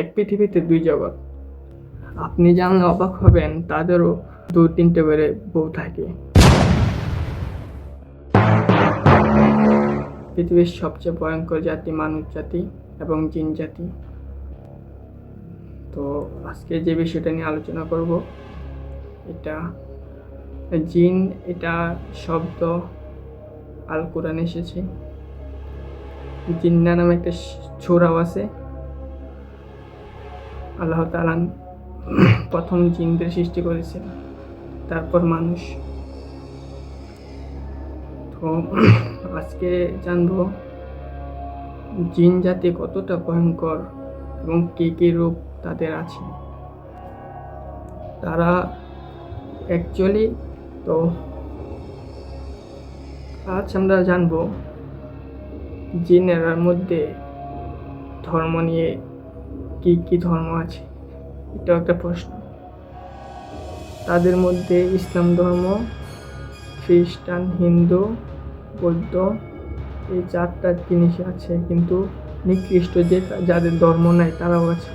এক পৃথিবীতে দুই জগৎ। আপনি জানলে অবাক হবেন, তাদেরও 2-3টে করে বউ থাকে। পৃথিবীর সবচেয়ে ভয়ঙ্কর জাতি মানুষ জাতি এবং জিন জাতি। তো আজকে যে বিষয়টা নিয়ে আলোচনা করব, এটা জিন, এটা শব্দ আল কোরআনে এসেছে। জিন্না নামে একটা সূরাও আছে। আল্লাহ তাআলা প্রথম জিনদের সৃষ্টি করেছেন, তারপর মানুষ। তো আজকে জানবো জিন জাতি কতটা ভয়ঙ্কর এবং কী কী রূপ তাদের আছে। তারা অ্যাকচুয়ালি, তো আজ আমরা জানবো জিনের মধ্যে ধর্ম নিয়ে কি কি ধর্ম আছে। এটাও একটা প্রশ্ন। তাদের মধ্যে ইসলাম ধর্ম, খ্রিস্টান, হিন্দু, বৌদ্ধ, এই 4টা জিনিস আছে। কিন্তু নিকৃষ্ট যাদের ধর্ম নাই তারাও আছে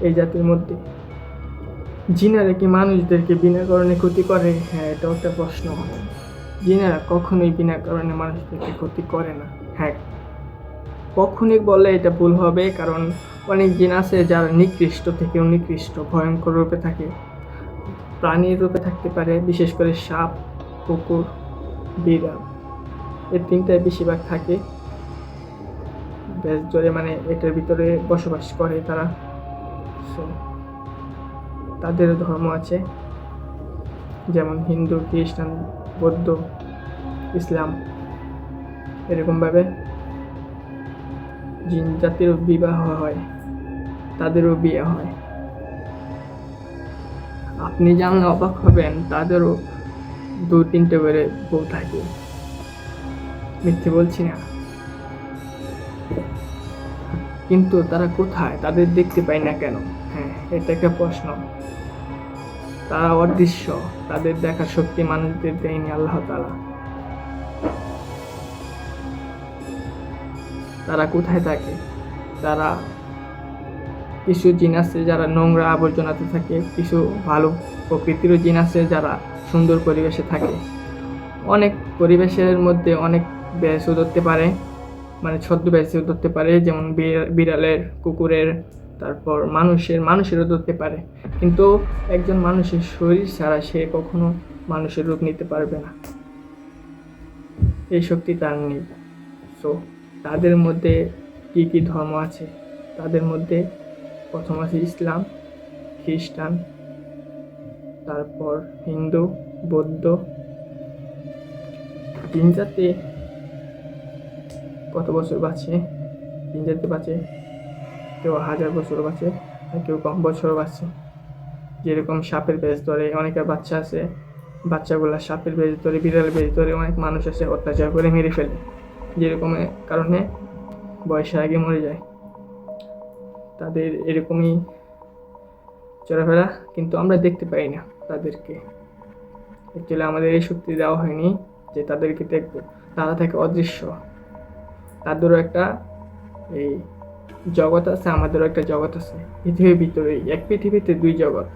এই জাতির মধ্যে। জিনেরা কি মানুষদেরকে বিনা কারণে ক্ষতি করে? হ্যাঁ, এটাও একটা প্রশ্ন। জিনেরা কখনোই বিনা কারণে মানুষদেরকে ক্ষতি করে না। হ্যাঁ, কখনই বললে এটা ভুল হবে, কারণ অনেক জিন আছে যারা নিকৃষ্ট থেকেও নিকৃষ্ট, ভয়ঙ্কর রূপে থাকে, প্রাণীর রূপে থাকতে পারে। বিশেষ করে সাপ, কুকুর, বিড়াল, এই 3টায় বেশিরভাগ থাকে। বেশ জোরে এটার ভিতরে বসবাস করে তারা। তাদেরও ধর্ম আছে, যেমন হিন্দু, খ্রিস্টান, বৌদ্ধ, ইসলাম। এরকমভাবে জিন জাতিরও বিবাহ হয়, তাদেরও বিয়ে হয়। আপনি জানলে অবাক হবেন, তাদেরও 2-3টে করে বউ থাকে। মিথ্যে বলছি না। কিন্তু তারা কোথায়? তাদের দেখতে পাই না কেন? হ্যাঁ, এটা একটা প্রশ্ন। তারা অদৃশ্য, তাদের দেখার শক্তি মানুষদের দেয়নি আল্লাহ তাআলা। তারা কোথায় থাকে? তারা কিছু জিন আছে যারা নোংরা আবর্জনাতে থাকে, কিছু ভালো প্রকৃতিরও জিন আছে যারা সুন্দর পরিবেশে থাকে। অনেক পরিবেশের মধ্যে অনেক ব্যাসও ধরতে পারে, ছদ্মবেশও ধরতে পারে, যেমন বিড়ালের, কুকুরের, তারপর মানুষেরও ধরতে পারে। কিন্তু একজন মানুষের শরীর ছাড়া সে কখনো মানুষের রূপ নিতে পারবে না, এই শক্তি তার নেই। সো তাদের মধ্যে কি কি ধর্ম আছে? তাদের মধ্যে প্রথম আছে ইসলাম, খ্রিস্টান, তারপর হিন্দু, বৌদ্ধ। জিন জাতি কত বছর বাঁচে? জিন জাতি বাঁচে কেউ 1000 বছর বাঁচে, আর কেউ কম বছর বাঁচে। যেরকম সাপের বেশ ধরে অনেকের বাচ্চা আছে, বাচ্চাগুলা সাপের বেশ ধরে, বিড়ালের বেশ ধরে অনেক মানুষ আছে অত্যাচার করে মেরে ফেলে, যেরকম কারণে বয়সের আগে মরে যায়। তাদের এরকমই চলাফেরা, কিন্তু আমরা দেখতে পাই না তাদেরকে। অ্যাকচুয়ালি আমাদের এই শক্তি দেওয়া হয়নি যে তাদেরকে দেখবো। তারা থাকে অদৃশ্য। তাদেরও একটা এই জগৎ আছে, আমাদেরও একটা জগৎ আছে। পৃথিবীর ভিতরেই, এক পৃথিবীতে দুই জগৎ।